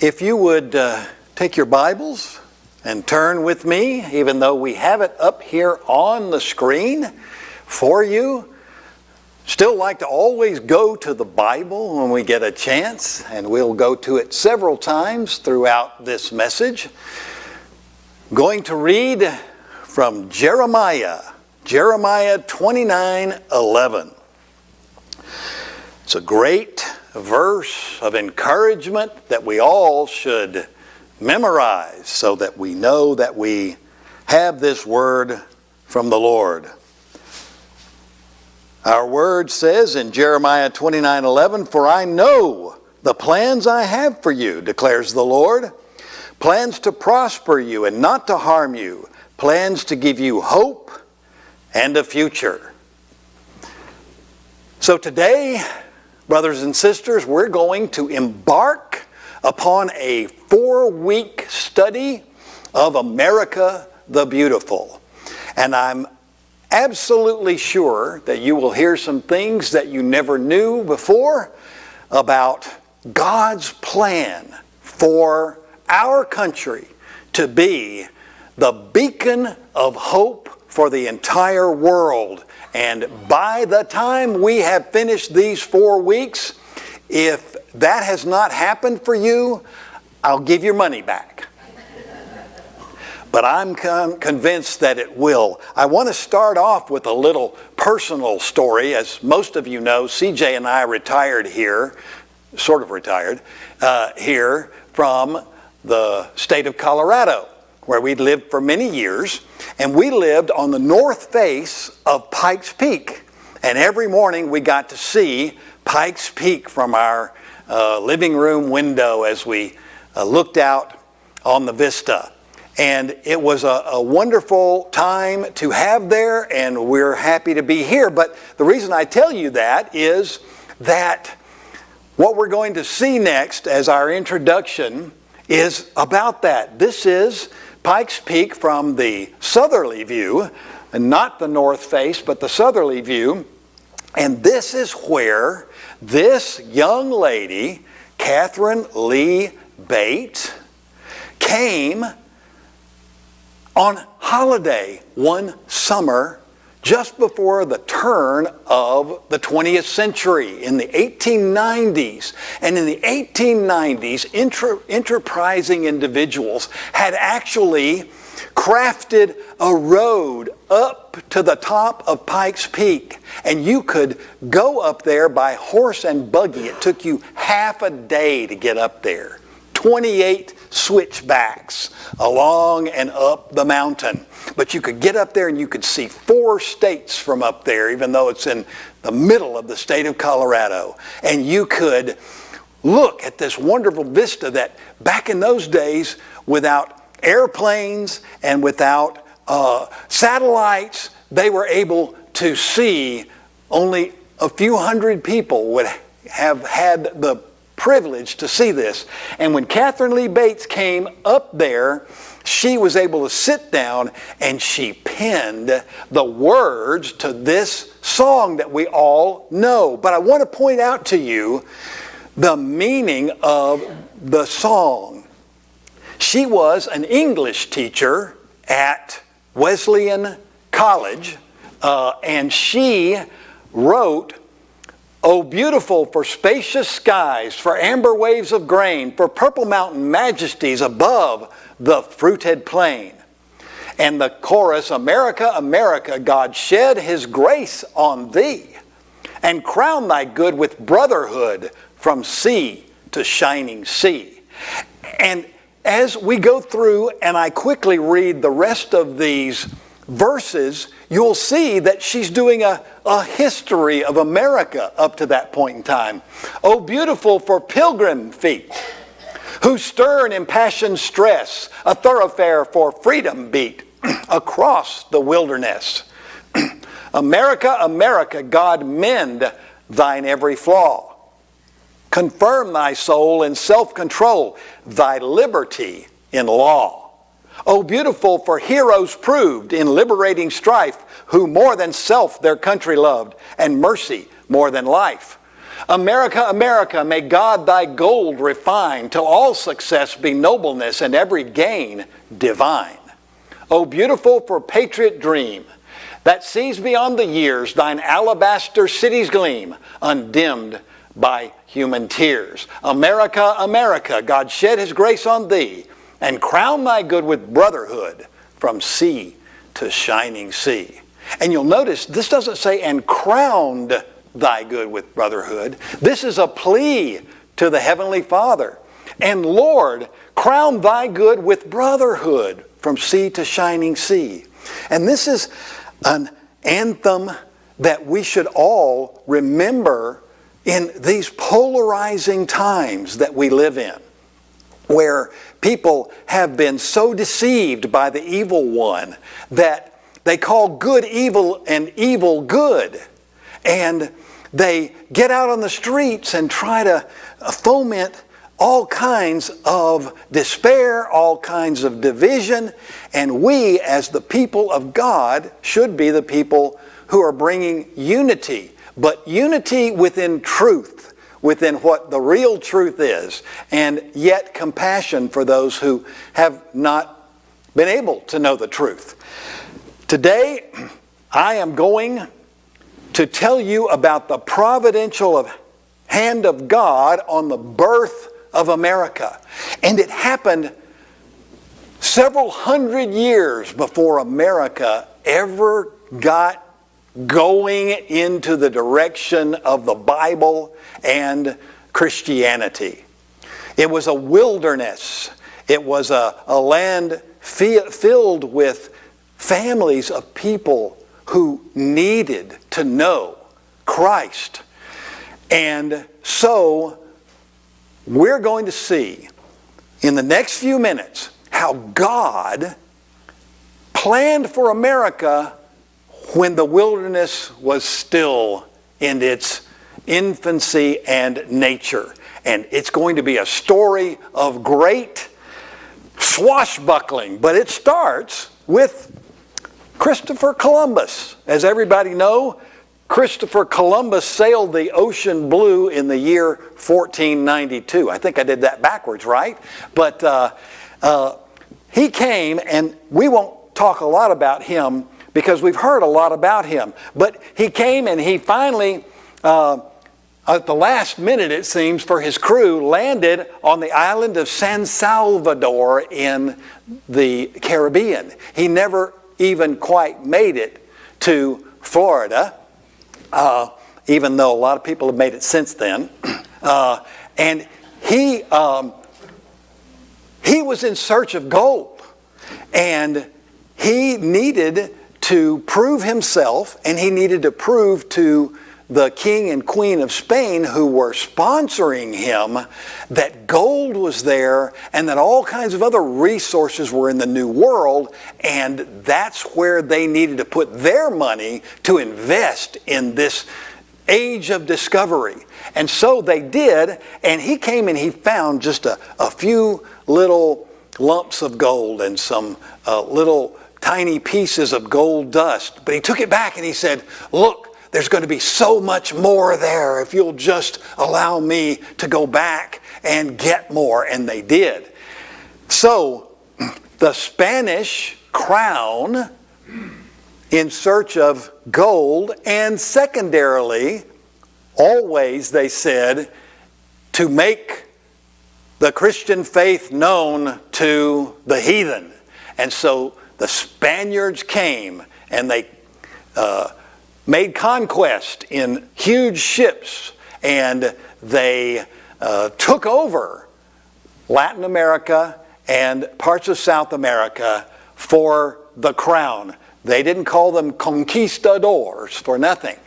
If you would take your Bibles and turn with me, even though we have it up here on the screen for you. Still like to always go to the Bible when we get a chance, and we'll go to it several times throughout this message. Going to read from Jeremiah 29:11. It's a great verse of encouragement that we all should memorize so that we know that we have this word from the Lord. Our word says in Jeremiah 29:11, "For I know the plans I have for you, declares the Lord, plans to prosper you and not to harm you, plans to give you hope and a future." So today, brothers and sisters, we're going to embark upon a 4-week study of America the Beautiful. And I'm absolutely sure that you will hear some things that you never knew before about God's plan for our country to be the beacon of hope for the entire world. And by the time we have finished these 4 weeks, if that has not happened for you, I'll give your money back. But I'm convinced that it will. I want to start off with a little personal story. As most of you know, CJ and I retired here, sort of retired, here from the state of Colorado, where we'd lived for many years. And we lived on the north face of Pikes Peak. And every morning we got to see Pikes Peak from our living room window as we looked out on the vista. And it was a wonderful time to have there, and we're happy to be here. But the reason I tell you that is that what we're going to see next as our introduction is about that. This is Pikes Peak from the southerly view, and not the north face, but the southerly view. And this is where this young lady, Catherine Lee Bates, came on holiday one summer just before the turn of the 20th century in the 1890s. And in the 1890s, enterprising individuals had actually crafted a road up to the top of Pikes Peak. And you could go up there by horse and buggy. It took you half a day to get up there. 28 switchbacks along and up the mountain. But you could get up there and you could see 4 states from up there, even though it's in the middle of the state of Colorado. And you could look at this wonderful vista that back in those days, without airplanes and without satellites, they were able to see. Only a few hundred people would have had the privilege to see this. And when Catherine Lee Bates came up there, she was able to sit down and she penned the words to this song that we all know. But I want to point out to you the meaning of the song. She was an English teacher at Wesleyan College, and she wrote, "O beautiful for spacious skies, for amber waves of grain, for purple mountain majesties above the fruited plain." And the chorus, "America, America, God shed his grace on thee, and crown thy good with brotherhood from sea to shining sea." And as we go through and I quickly read the rest of these verses, you'll see that she's doing a history of America up to that point in time. "O beautiful for pilgrim feet, whose stern impassioned stress a thoroughfare for freedom beat across the wilderness. America, America, God mend thine every flaw. Confirm thy soul in self-control, thy liberty in law. O beautiful for heroes proved in liberating strife, who more than self their country loved, and mercy more than life. America, America, may God thy gold refine, till all success be nobleness and every gain divine. O beautiful for patriot dream, that sees beyond the years thine alabaster cities gleam, undimmed by human tears. America, America, God shed his grace on thee, and crown thy good with brotherhood from sea to shining sea. And you'll notice this doesn't say, and crowned thy good with brotherhood. This is a plea to the Heavenly Father. And Lord, crown thy good with brotherhood from sea to shining sea. And this is an anthem that we should all remember in these polarizing times that we live in, where people have been so deceived by the evil one that they call good evil and evil good. And they get out on the streets and try to foment all kinds of despair, all kinds of division. And we, as the people of God, should be the people who are bringing unity, but unity within truth, within what the real truth is, and yet compassion for those who have not been able to know the truth. Today, I am going to tell you about the providential hand of God on the birth of America. And it happened several hundred years before America ever got going into the direction of the Bible and Christianity. It was a wilderness. It was a land filled with families of people who needed to know Christ. And so we're going to see in the next few minutes how God planned for America when the wilderness was still in its infancy and nature. And it's going to be a story of great swashbuckling, but it starts with Christopher Columbus. As everybody know, Christopher Columbus sailed the ocean blue in the year 1492. I think I did that backwards, right? But he came, and we won't talk a lot about him because we've heard a lot about him. But he came and he finally, at the last minute it seems for his crew, landed on the island of San Salvador in the Caribbean. He never even quite made it to Florida, even though a lot of people have made it since then. And he was in search of gold, and he needed to prove himself, and he needed to prove to the king and queen of Spain, who were sponsoring him, that gold was there and that all kinds of other resources were in the New World, and that's where they needed to put their money to invest in this age of discovery. And so they did, and he came and he found just a few little lumps of gold and some little tiny pieces of gold dust. But he took it back and he said, "Look, there's going to be so much more there if you'll just allow me to go back and get more." And they did. So the Spanish crown in search of gold, and secondarily, always they said, to make the Christian faith known to the heathen. And so the Spaniards came and they made conquest in huge ships, and they took over Latin America and parts of South America for the crown. They didn't call them conquistadors for nothing.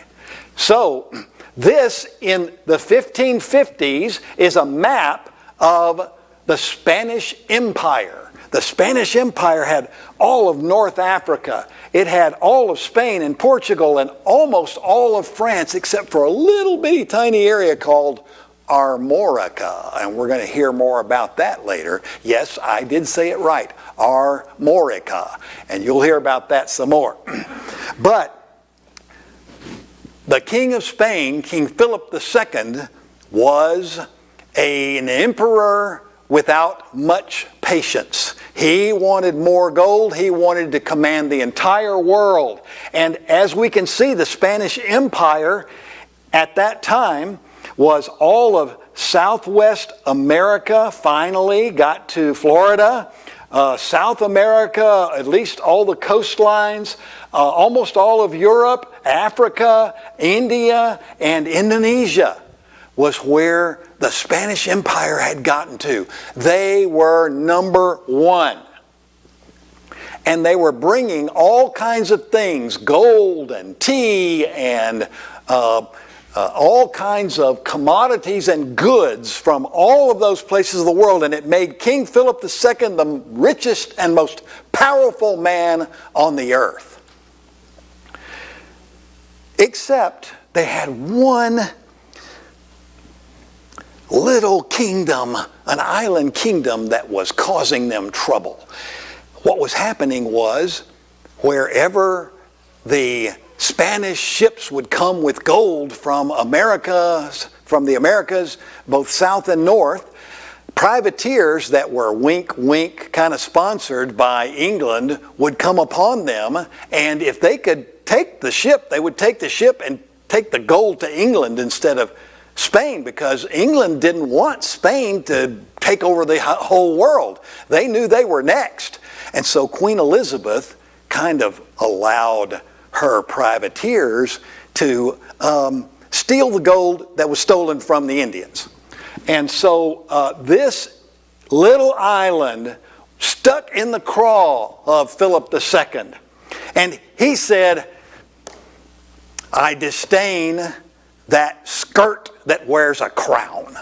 So this, in the 1550s, is a map of the Spanish Empire. The Spanish Empire had all of North Africa. It had all of Spain and Portugal and almost all of France, except for a little bitty tiny area called Armorica. And we're going to hear more about that later. Yes, I did say it right. Armorica. And you'll hear about that some more. But the King of Spain, King Philip II, was an emperor without much patience. He wanted more gold. He wanted to command the entire world. And as we can see, the Spanish Empire at that time was all of Southwest America, finally got to Florida, South America, at least all the coastlines, almost all of Europe, Africa, India, and Indonesia was where the Spanish Empire had gotten to. They were number one. And they were bringing all kinds of things, gold and tea and all kinds of commodities and goods from all of those places of the world. And it made King Philip II the richest and most powerful man on the earth. Except they had one little kingdom, an island kingdom that was causing them trouble. What was happening was wherever the Spanish ships would come with gold from the Americas, both south and north, privateers that were wink, wink, kind of sponsored by England would come upon them, and if they could take the ship, they would take the ship and take the gold to England instead of Spain, because England didn't want Spain to take over the whole world. They knew they were next. And so Queen Elizabeth kind of allowed her privateers to steal the gold that was stolen from the Indians. And so this little island stuck in the craw of Philip II. And he said, "I disdain that skirt that wears a crown."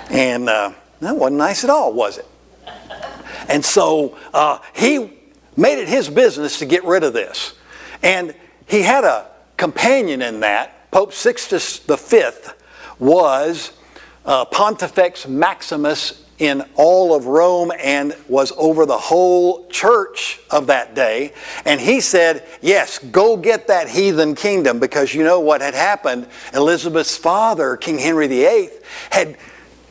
And that wasn't nice at all, was it? And so he made it his business to get rid of this. And he had a companion in that. Pope Sixtus V was Pontifex Maximus in all of Rome and was over the whole church of that day. And he said, yes, go get that heathen kingdom, because you know what had happened? Elizabeth's father, King Henry VIII, had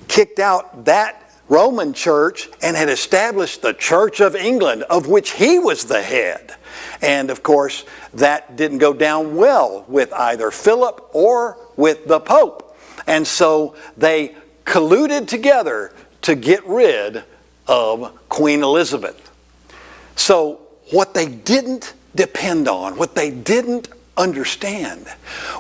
kicked out that Roman church and had established the Church of England, of which he was the head. And of course, that didn't go down well with either Philip or with the Pope. And so they colluded together to get rid of Queen Elizabeth. So what they didn't depend on, what they didn't understand,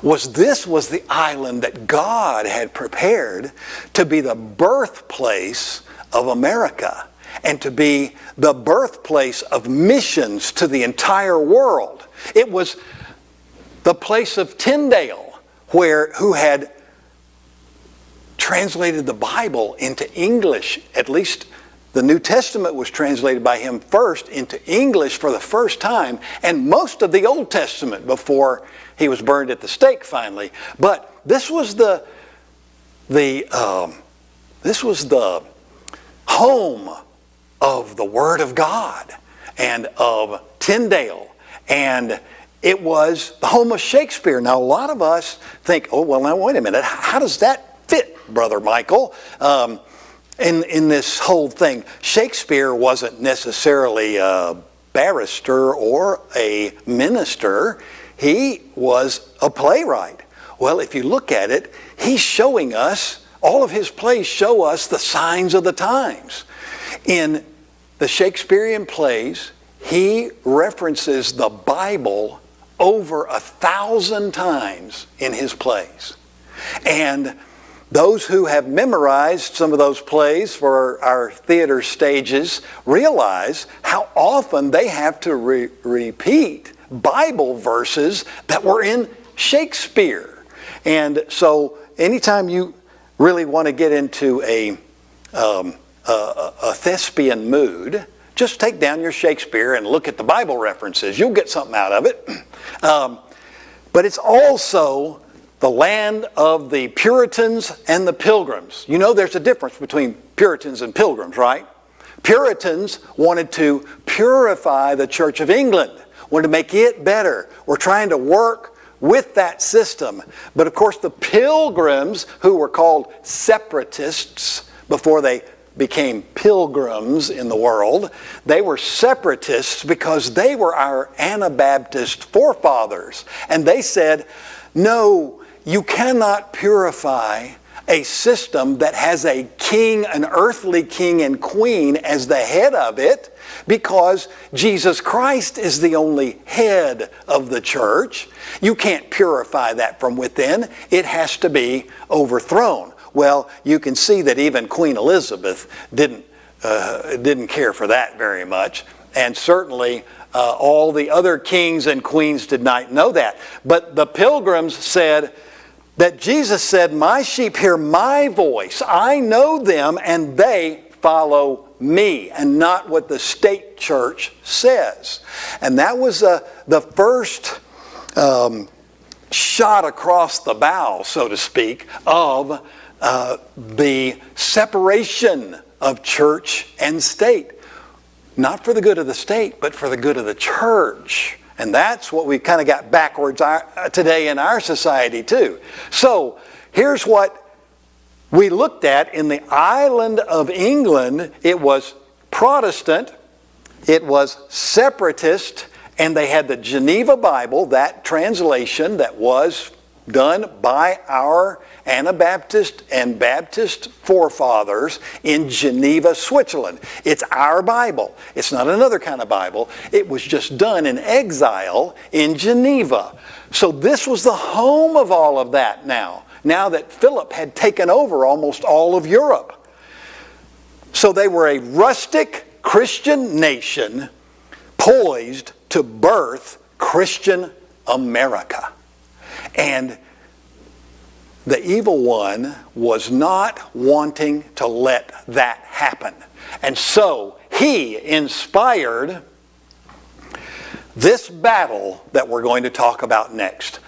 was this was the island that God had prepared to be the birthplace of America and to be the birthplace of missions to the entire world. It was the place of Tyndale, who had translated the Bible into English. At least the New Testament was translated by him first into English for the first time, and most of the Old Testament before he was burned at the stake finally. But this was the home of the Word of God and of Tyndale, and it was the home of Shakespeare. Now a lot of us think, oh well, now wait a minute, how does that fit, Brother Michael, in this whole thing? Shakespeare wasn't necessarily a barrister or a minister. He was a playwright. Well, if you look at it, he's showing us, all of his plays show us the signs of the times. In the Shakespearean plays, he references the Bible over 1,000 times in his plays. And those who have memorized some of those plays for our theater stages realize how often they have to repeat Bible verses that were in Shakespeare. And so anytime you really want to get into a thespian mood, just take down your Shakespeare and look at the Bible references. You'll get something out of it. But it's also the land of the Puritans and the Pilgrims. You know there's a difference between Puritans and Pilgrims, right? Puritans wanted to purify the Church of England, wanted to make it better, were trying to work with that system. But of course the Pilgrims, who were called separatists before they became pilgrims in the world, they were separatists because they were our Anabaptist forefathers. And they said, no, you cannot purify a system that has a king, an earthly king and queen as the head of it, because Jesus Christ is the only head of the church. You can't purify that from within. It has to be overthrown. Well, you can see that even Queen Elizabeth didn't care for that very much. And certainly all the other kings and queens did not know that. But the Pilgrims said that Jesus said, my sheep hear my voice. I know them and they follow me, and not what the state church says. And that was the first shot across the bow, so to speak, of the separation of church and state. Not for the good of the state, but for the good of the church. And that's what we kind of got backwards today in our society too. So here's what we looked at in the island of England. It was Protestant, it was separatist, and they had the Geneva Bible, that translation that was done by our Anabaptist and Baptist forefathers in Geneva, Switzerland. It's our Bible. It's not another kind of Bible. It was just done in exile in Geneva. So this was the home of all of that now that Philip had taken over almost all of Europe. So they were a rustic Christian nation poised to birth Christian America. And the evil one was not wanting to let that happen. And so he inspired this battle that we're going to talk about next.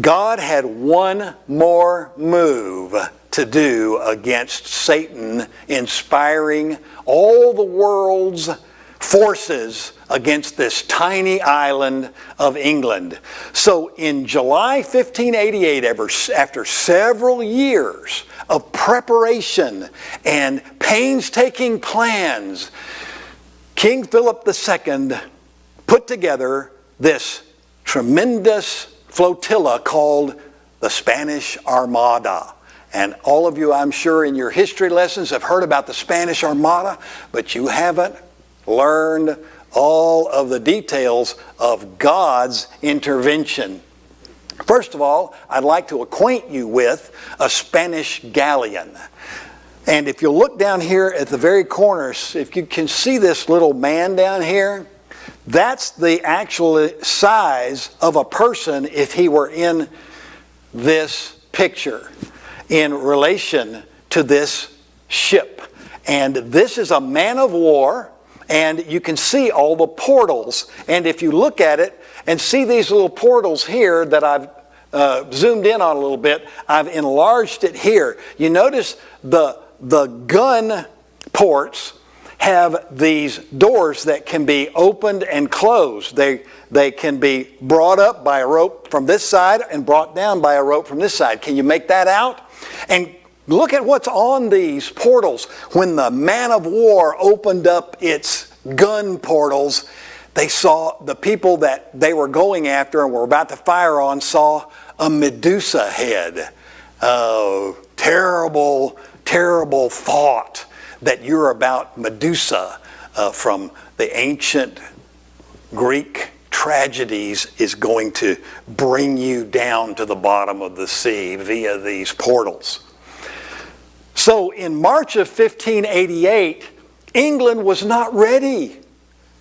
God had one more move to do against Satan, inspiring all the world's forces against this tiny island of England. So in July 1588, after several years of preparation and painstaking plans, King Philip II put together this tremendous flotilla called the Spanish Armada. And all of you, I'm sure, in your history lessons have heard about the Spanish Armada, but you haven't learned all of the details of God's intervention. First of all, I'd like to acquaint you with a Spanish galleon. And if you look down here at the very corners, if you can see this little man down here, that's the actual size of a person if he were in this picture in relation to this ship. And this is a man of war. And you can see all the portals. And if you look at it and see these little portals here that I've zoomed in on a little bit, I've enlarged it here. You notice the gun ports have these doors that can be opened and closed. They can be brought up by a rope from this side and brought down by a rope from this side. Can you make that out? And look at what's on these portals. When the man of war opened up its gun portals, they saw the people that they were going after and were about to fire on saw a Medusa head. Oh, terrible, terrible thought that you're about Medusa from the ancient Greek tragedies is going to bring you down to the bottom of the sea via these portals. So in March of 1588, England was not ready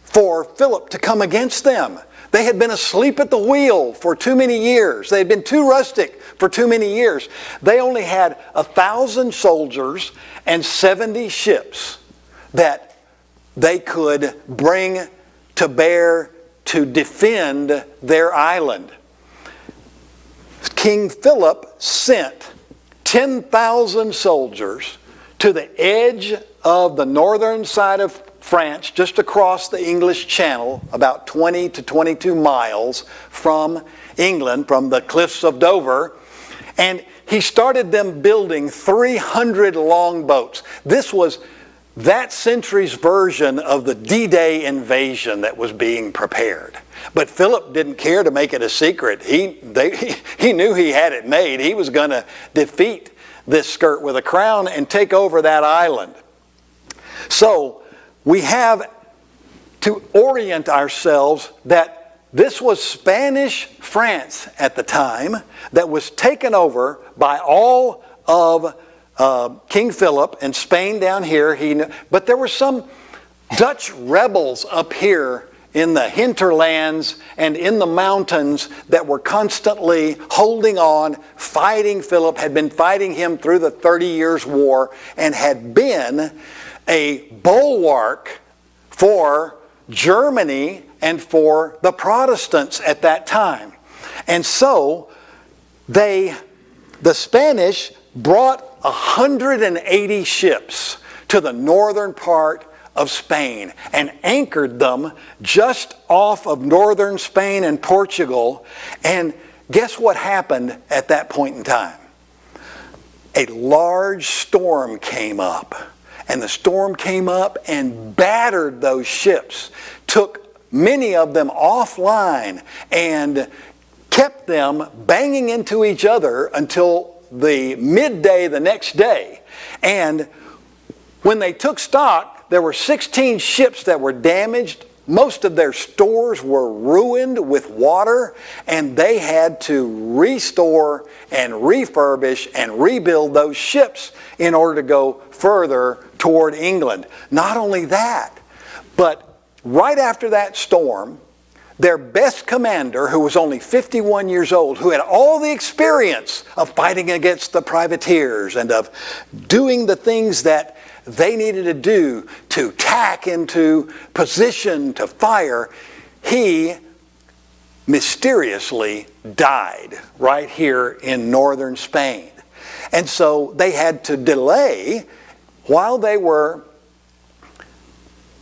for Philip to come against them. They had been asleep at the wheel for too many years. They had been too rustic for too many years. They only had 1,000 soldiers and 70 ships that they could bring to bear to defend their island. King Philip sent 10,000 soldiers to the edge of the northern side of France, just across the English Channel, about 20 to 22 miles from England, from the cliffs of Dover. And he started them building 300 longboats. This was that century's version of the D-Day invasion that was being prepared. But Philip didn't care to make it a secret. He knew he had it made. He was going to defeat this skirt with a crown and take over that island. So we have to orient ourselves that this was Spanish France at the time that was taken over by all of King Philip and Spain down here. But there were some Dutch rebels up here in the hinterlands and in the mountains that were constantly holding on, fighting Philip, had been fighting him through the 30 Years' War, and had been a bulwark for Germany and for the Protestants at that time. And so the Spanish brought 180 ships to the northern part of Spain and anchored them just off of northern Spain and Portugal. And guess what happened at that point in time? A large storm came up. And the storm came up and battered those ships, took many of them offline, and kept them banging into each other until the midday the next day. And when they took stock, there were 16 ships that were damaged. Most of their stores were ruined with water, and they had to restore and refurbish and rebuild those ships in order to go further toward England. Not only that, but right after that storm, their best commander, who was only 51 years old, who had all the experience of fighting against the privateers and of doing the things that they needed to do to tack into position to fire, he mysteriously died right here in northern Spain. And so they had to delay while they were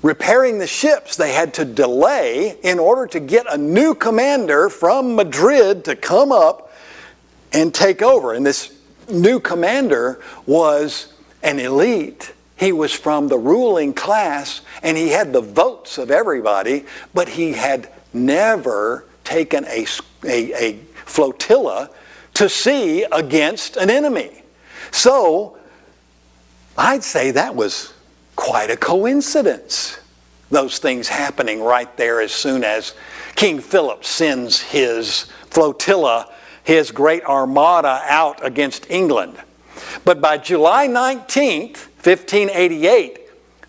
repairing the ships. They had to delay in order to get a new commander from Madrid to come up and take over. And this new commander was an elite. He was from the ruling class, and he had the votes of everybody, but he had never taken a flotilla to sea against an enemy. So I'd say that was quite a coincidence, those things happening right there as soon as King Philip sends his flotilla, his great armada, out against England. But by July 19th, 1588,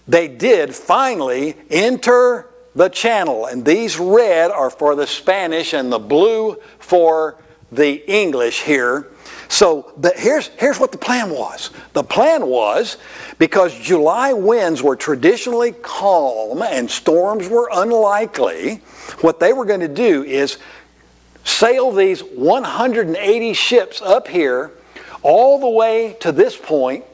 they did finally enter the channel. And these red are for the Spanish and the blue for the English here. So here's what the plan was. The plan was, because July winds were traditionally calm and storms were unlikely, what they were going to do is sail these 180 ships up here all the way to this point,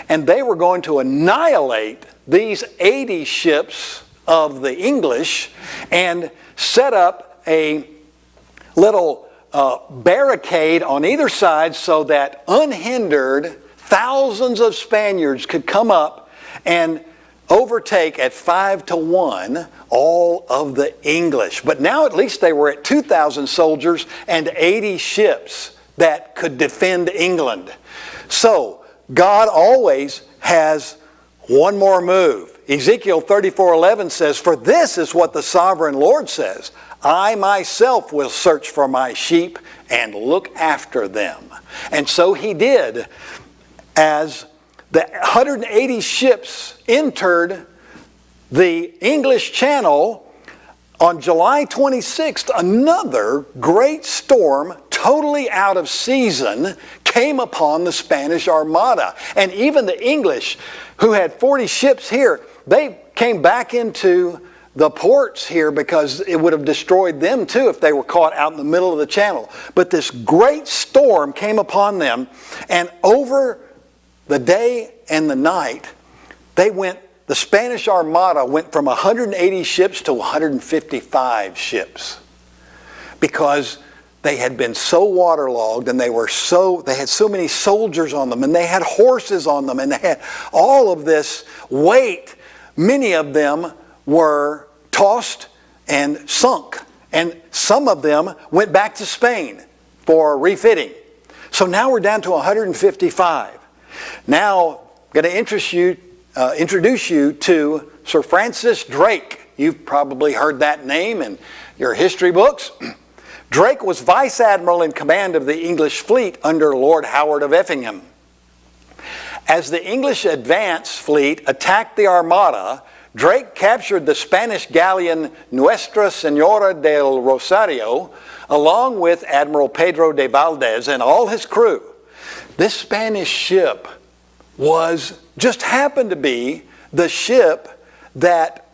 and they were going to annihilate these 80 ships of the English and set up a little barricade on either side so that unhindered thousands of Spaniards could come up and overtake at 5-1 all of the English. But now at least they were at 2,000 soldiers and 80 ships that could defend England. So God always has one more move. Ezekiel 34:11 says, "For this is what the sovereign Lord says, I myself will search for my sheep and look after them." And so he did. As the 180 ships entered the English Channel on July 26th, another great storm, totally out of season, came upon the Spanish Armada. And even the English, who had 40 ships here, they came back into the ports here because it would have destroyed them too if they were caught out in the middle of the channel. But this great storm came upon them, and over the day and the night, the Spanish Armada went from 180 ships to 155 ships because they had been so waterlogged and they had so many soldiers on them and they had horses on them and they had all of this weight. Many of them were tossed and sunk, and some of them went back to Spain for refitting. So now we're down to 155. Now I'm going to introduce you to Sir Francis Drake. You've probably heard that name in your history books. Drake was Vice Admiral in command of the English fleet under Lord Howard of Effingham. As the English advance fleet attacked the Armada, Drake captured the Spanish galleon Nuestra Señora del Rosario along with Admiral Pedro de Valdez and all his crew. This Spanish ship just happened to be the ship that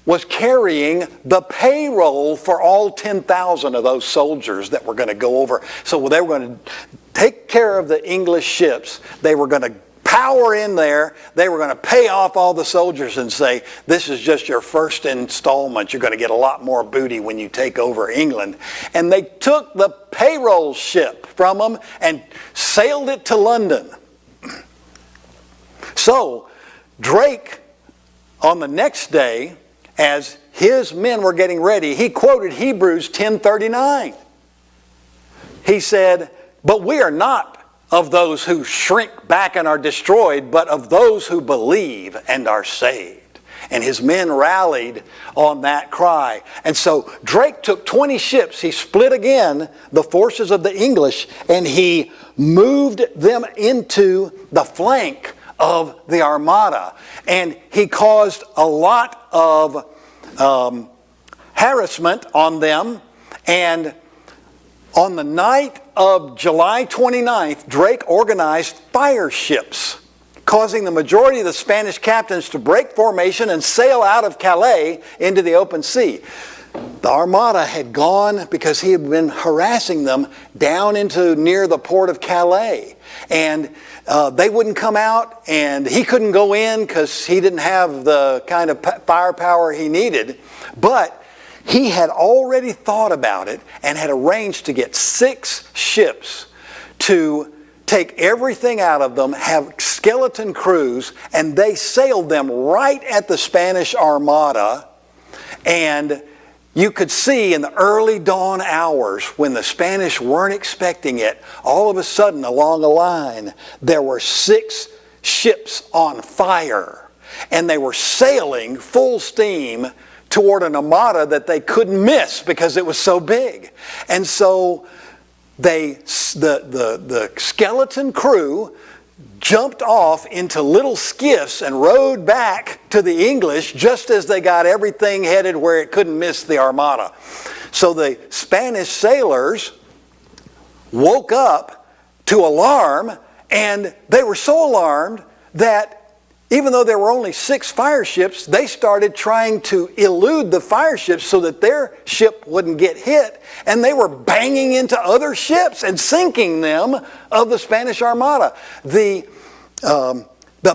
was carrying the payroll for all 10,000 of those soldiers that were going to go over. So they were going to take care of the English ships. They were going to power in there. They were going to pay off all the soldiers and say, this is just your first installment. You're going to get a lot more booty when you take over England. And they took the payroll ship from them and sailed it to London. So Drake, on the next day, as his men were getting ready, he quoted Hebrews 10:39. He said, but we are not of those who shrink back and are destroyed, but of those who believe and are saved. And his men rallied on that cry. And so Drake took 20 ships. He split again the forces of the English, and he moved them into the flank of the Armada. And he caused a lot of harassment on them. And on the night of July 29th, Drake organized fire ships, causing the majority of the Spanish captains to break formation and sail out of Calais into the open sea. The Armada had gone, because he had been harassing them, down into near the port of Calais. And they wouldn't come out, and he couldn't go in because he didn't have the kind of firepower he needed. But he had already thought about it and had arranged to get 6 ships to take everything out of them, have skeleton crews, and they sailed them right at the Spanish Armada. And you could see in the early dawn hours, when the Spanish weren't expecting it, all of a sudden along a line, there were 6 ships on fire. And they were sailing full steam toward an armada that they couldn't miss because it was so big. And so the skeleton crew jumped off into little skiffs and rowed back to the English just as they got everything headed where it couldn't miss the Armada. So the Spanish sailors woke up to alarm, and they were so alarmed that even though there were only 6 fire ships, they started trying to elude the fire ships so that their ship wouldn't get hit. And they were banging into other ships and sinking them of the Spanish Armada. The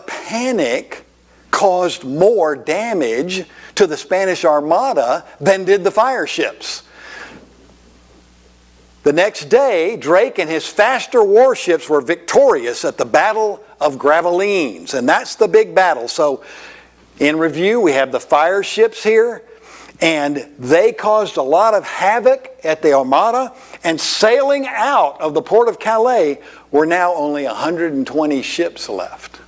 panic caused more damage to the Spanish Armada than did the fire ships. The next day, Drake and his faster warships were victorious at the Battle of Gravelines, and that's the big battle. So, in review, we have the fire ships here, and they caused a lot of havoc at the Armada, and sailing out of the port of Calais were now only 120 ships left.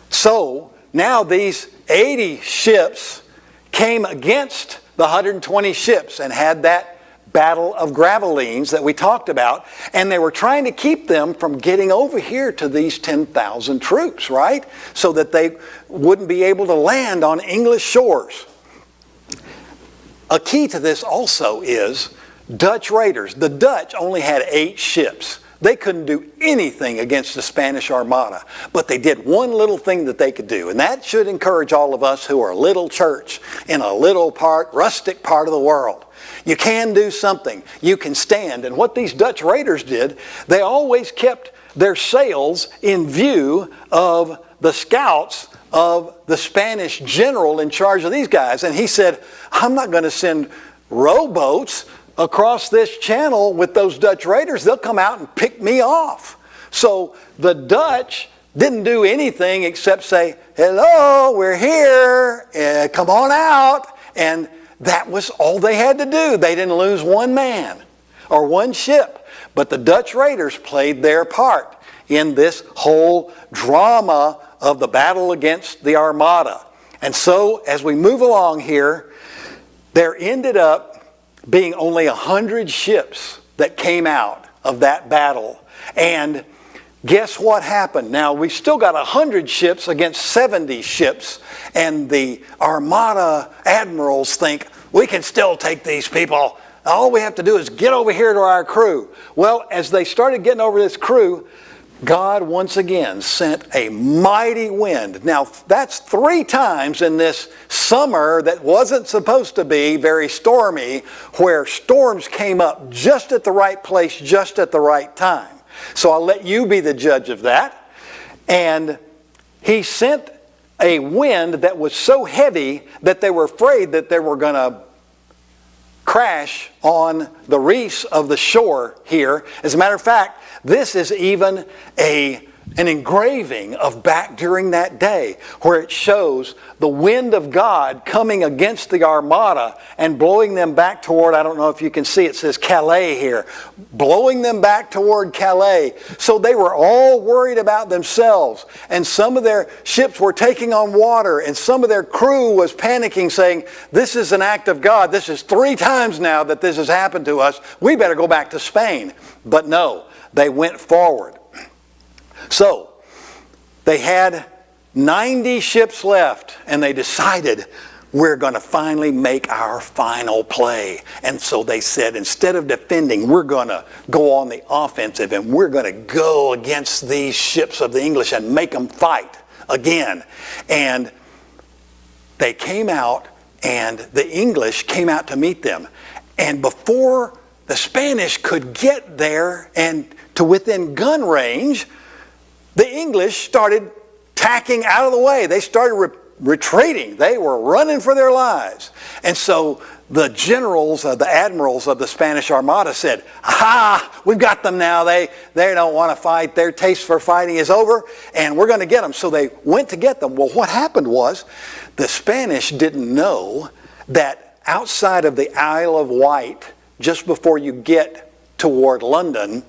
So, now these 80 ships came against the 120 ships and had that Battle of Gravelines that we talked about, and they were trying to keep them from getting over here to these 10,000 troops, right? So that they wouldn't be able to land on English shores. A key to this also is Dutch raiders. The Dutch only had 8 ships. They couldn't do anything against the Spanish Armada, but they did one little thing that they could do, and that should encourage all of us who are a little church in a little rustic part of the world. You can do something. You can stand. And what these Dutch raiders did, they always kept their sails in view of the scouts of the Spanish general in charge of these guys. And he said, I'm not going to send rowboats across this channel with those Dutch raiders. They'll come out and pick me off. So the Dutch didn't do anything except say, hello, we're here, come on out. And that was all they had to do. They didn't lose one man or one ship. But the Dutch raiders played their part in this whole drama of the battle against the Armada. And so as we move along here, there ended up being only 100 ships that came out of that battle. And guess what happened? Now, we still got 100 ships against 70 ships, and the Armada admirals think, we can still take these people. All we have to do is get over here to our crew. Well, as they started getting over this crew, God once again sent a mighty wind. Now, that's 3 times in this summer that wasn't supposed to be very stormy, where storms came up just at the right place, just at the right time. So I'll let you be the judge of that. And he sent a wind that was so heavy that they were afraid that they were going to crash on the reefs of the shore here. As a matter of fact, this is even an engraving of back during that day, where it shows the wind of God coming against the Armada and blowing them back toward, I don't know if you can see, it says Calais here, blowing them back toward Calais. So they were all worried about themselves, and some of their ships were taking on water, and some of their crew was panicking, saying, this is an act of God. This is 3 times now that this has happened to us. We better go back to Spain. But no, they went forward. So, they had 90 ships left, and they decided, we're going to finally make our final play. And so they said, instead of defending, we're going to go on the offensive, and we're going to go against these ships of the English and make them fight again. And they came out, and the English came out to meet them. And before the Spanish could get there and to within gun range, the English started tacking out of the way. They started retreating. They were running for their lives. And so the generals, the admirals of the Spanish Armada said, aha, we've got them now. They don't want to fight. Their taste for fighting is over, and we're going to get them. So they went to get them. Well, what happened was the Spanish didn't know that outside of the Isle of Wight, just before you get toward London,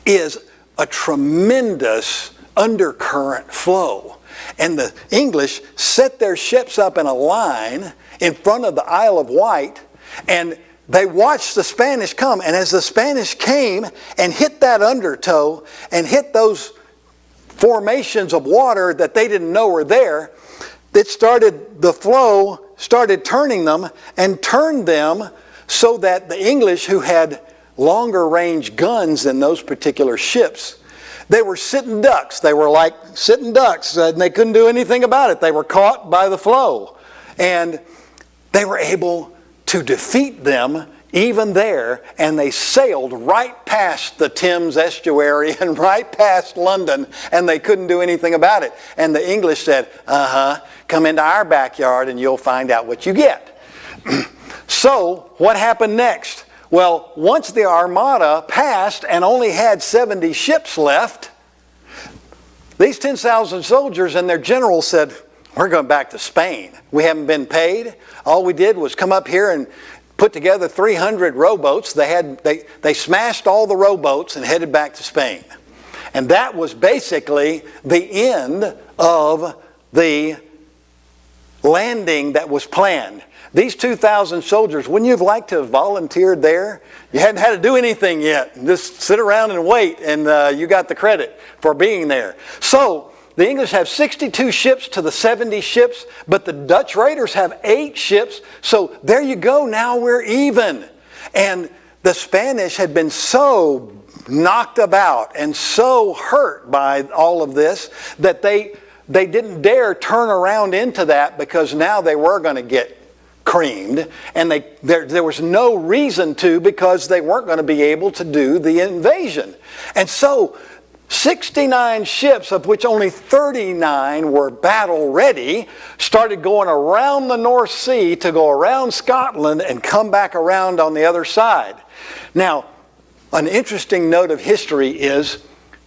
is a tremendous undercurrent flow. And the English set their ships up in a line in front of the Isle of Wight, and they watched the Spanish come. And as the Spanish came and hit that undertow and hit those formations of water that they didn't know were there, the flow started turning them and turned them so that the English, who had longer range guns than those particular ships, they were sitting ducks. They were like sitting ducks, and they couldn't do anything about it. They were caught by the flow. And they were able to defeat them even there, and they sailed right past the Thames estuary and right past London, and they couldn't do anything about it. And the English said, come into our backyard and you'll find out what you get. So what happened next? Well, once the Armada passed and only had 70 ships left, these 10,000 soldiers and their general said, we're going back to Spain. We haven't been paid. All we did was come up here and put together 300 rowboats. They smashed all the rowboats and headed back to Spain. And that was basically the end of the landing that was planned. These 2,000 soldiers, wouldn't you have liked to have volunteered there? You hadn't had to do anything yet. Just sit around and wait, and you got the credit for being there. So the English have 62 ships to the 70 ships, but the Dutch raiders have 8 ships. So there you go, now we're even. And the Spanish had been so knocked about and so hurt by all of this that they didn't dare turn around into that, because now they were going to get creamed, and there was no reason to, because they weren't going to be able to do the invasion. And so 69 ships, of which only 39 were battle ready, started going around the North Sea to go around Scotland and come back around on the other side. Now, an interesting note of history is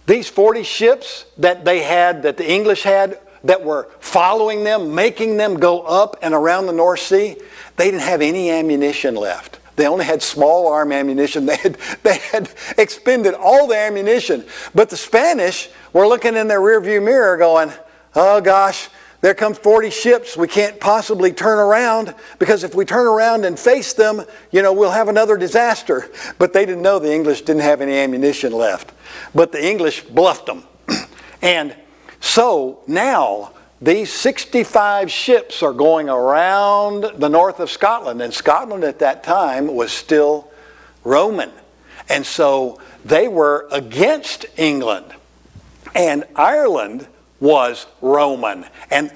these 40 ships that they had, that the English had, that were following them, making them go up and around the North Sea, they didn't have any ammunition left. They only had small arm ammunition. They had expended all the ammunition. But the Spanish were looking in their rearview mirror going, oh gosh, there comes 40 ships. We can't possibly turn around, because if we turn around and face them, we'll have another disaster. But they didn't know the English didn't have any ammunition left. But the English bluffed them. And so now these 65 ships are going around the north of Scotland. And Scotland at that time was still Roman. And so they were against England. And Ireland was Roman. And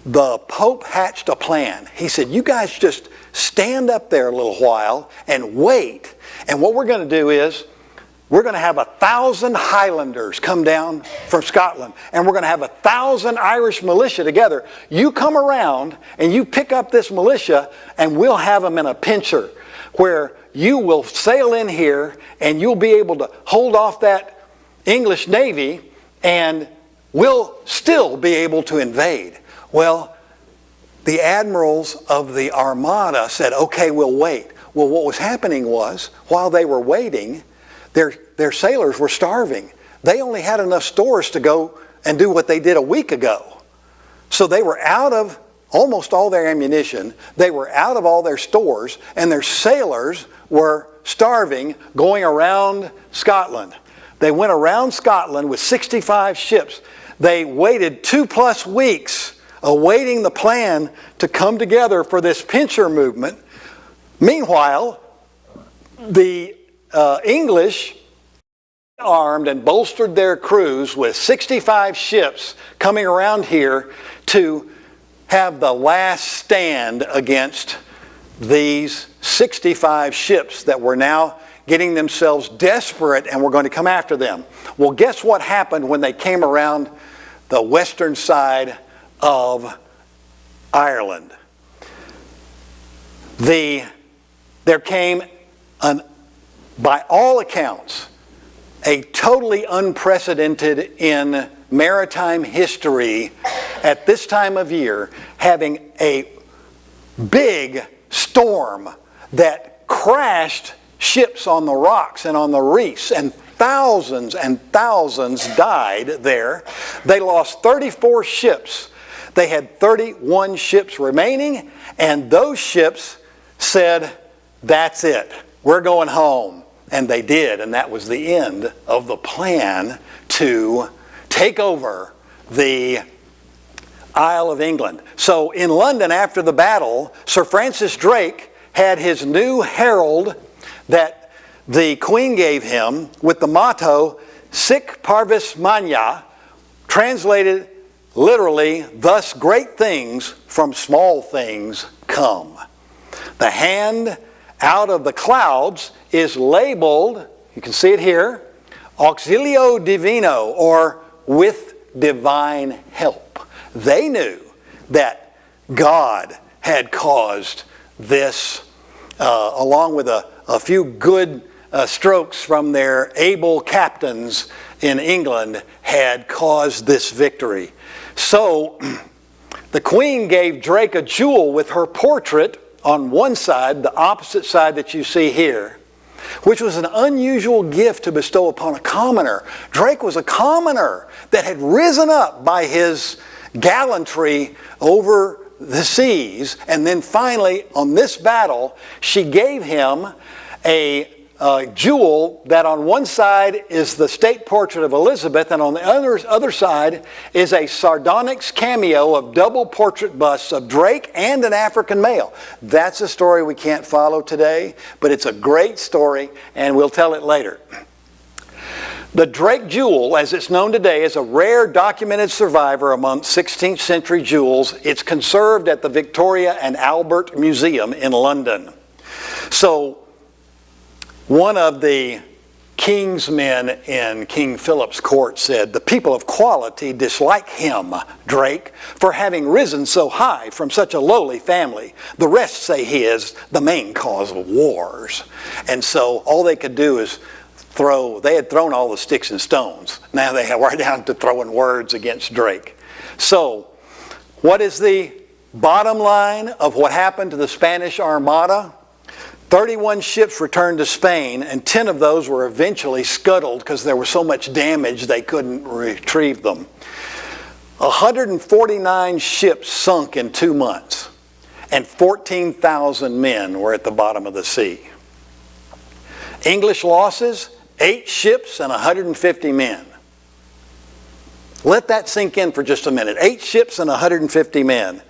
the Pope hatched a plan. He said, you guys just stand up there a little while and wait. And what we're going to do is, we're going to have 1,000 Highlanders come down from Scotland, and we're going to have 1,000 Irish militia together. You come around and you pick up this militia, and we'll have them in a pincer where you will sail in here and you'll be able to hold off that English Navy, and we'll still be able to invade. Well, the admirals of the Armada said, okay, we'll wait. Well, what was happening was, while they were waiting, their sailors were starving. They only had enough stores to go and do what they did a week ago. So they were out of almost all their ammunition. They were out of all their stores, and their sailors were starving going around Scotland. They went around Scotland with 65 ships. They waited 2+ weeks awaiting the plan to come together for this pincer movement. Meanwhile, the English armed and bolstered their crews with 65 ships coming around here to have the last stand against these 65 ships that were now getting themselves desperate and were going to come after them. Well, guess what happened when they came around the western side of Ireland? There came by all accounts, a totally unprecedented in maritime history at this time of year, having a big storm that crashed ships on the rocks and on the reefs, and thousands died there. They lost 34 ships. They had 31 ships remaining, and those ships said, that's it. We're going home. And they did, and that was the end of the plan to take over the Isle of England. So in London after the battle, Sir Francis Drake had his new herald that the Queen gave him with the motto, Sic Parvis Magna, translated literally, thus great things from small things come. The hand out of the clouds is labeled, you can see it here, Auxilio Divino, or with divine help. They knew that God had caused this, along with a few good strokes from their able captains in England, had caused this victory. So the Queen gave Drake a jewel with her portrait on one side, the opposite side that you see here, which was an unusual gift to bestow upon a commoner. Drake was a commoner that had risen up by his gallantry over the seas, and then finally on this battle she gave him a jewel that on one side is the state portrait of Elizabeth, and on the other side is a sardonyx cameo of double portrait busts of Drake and an African male. That's a story we can't follow today, but it's a great story, and we'll tell it later. The Drake jewel, as it's known today, is a rare documented survivor among 16th century jewels. It's conserved at the Victoria and Albert Museum in London. So one of the king's men in King Philip's court said, "The people of quality dislike him, Drake, for having risen so high from such a lowly family. The rest say he is the main cause of wars." And so all they could do is they had thrown all the sticks and stones. Now they were down to throwing words against Drake. So what is the bottom line of what happened to the Spanish Armada? 31 ships returned to Spain, and 10 of those were eventually scuttled because there was so much damage they couldn't retrieve them. 149 ships sunk in 2 months, and 14,000 men were at the bottom of the sea. English losses, 8 ships and 150 men. Let that sink in for just a minute. 8 ships and 150 men.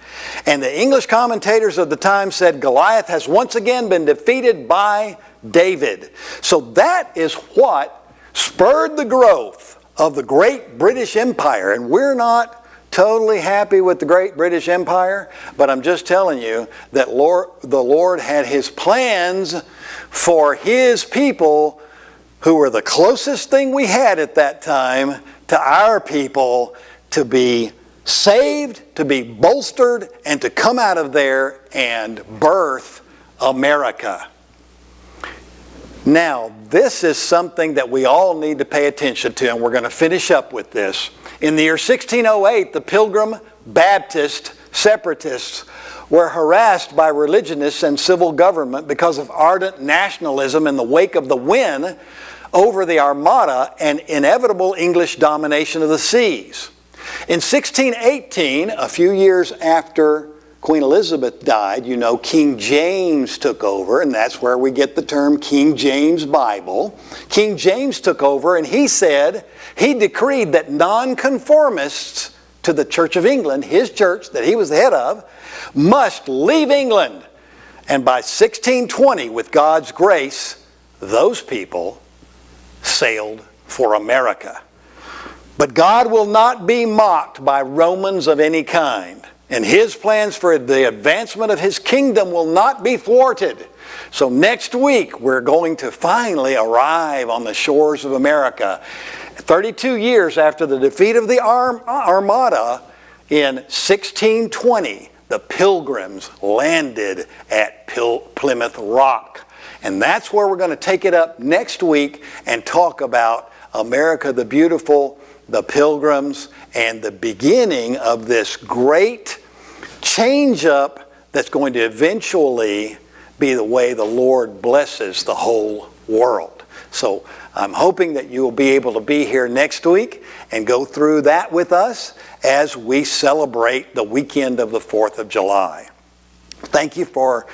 And the English commentators of the time said Goliath has once again been defeated by David. So that is what spurred the growth of the great British Empire. And we're not totally happy with the great British Empire, but I'm just telling you that the Lord had his plans for his people who were the closest thing we had at that time to our people to be saved, to be bolstered, and to come out of there and birth America. Now, this is something that we all need to pay attention to, and we're going to finish up with this. In the year 1608, the Pilgrim Baptist separatists were harassed by religionists and civil government because of ardent nationalism in the wake of the win over the Armada and inevitable English domination of the seas. In 1618, a few years after Queen Elizabeth died, you know, King James took over, and that's where we get the term King James Bible. King James took over, and he decreed that nonconformists to the Church of England, his church that he was the head of, must leave England. And by 1620, with God's grace, those people sailed for America. But God will not be mocked by Romans of any kind, and his plans for the advancement of his kingdom will not be thwarted. So next week, we're going to finally arrive on the shores of America. 32 years after the defeat of the Armada in 1620, the Pilgrims landed at Plymouth Rock. And that's where we're going to take it up next week and talk about America the Beautiful, the Pilgrims, and the beginning of this great change-up that's going to eventually be the way the Lord blesses the whole world. So I'm hoping that you will be able to be here next week and go through that with us as we celebrate the weekend of the 4th of July. Thank you for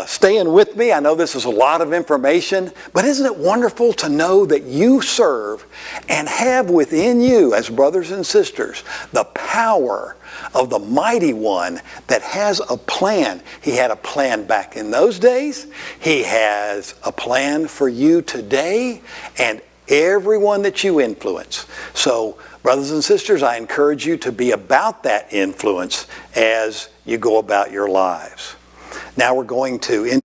staying with me. I know this is a lot of information, but isn't it wonderful to know that you serve and have within you, as brothers and sisters, the power of the mighty one that has a plan. He had a plan back in those days. He has a plan for you today and everyone that you influence. So, brothers and sisters, I encourage you to be about that influence as you go about your lives. Now we're going to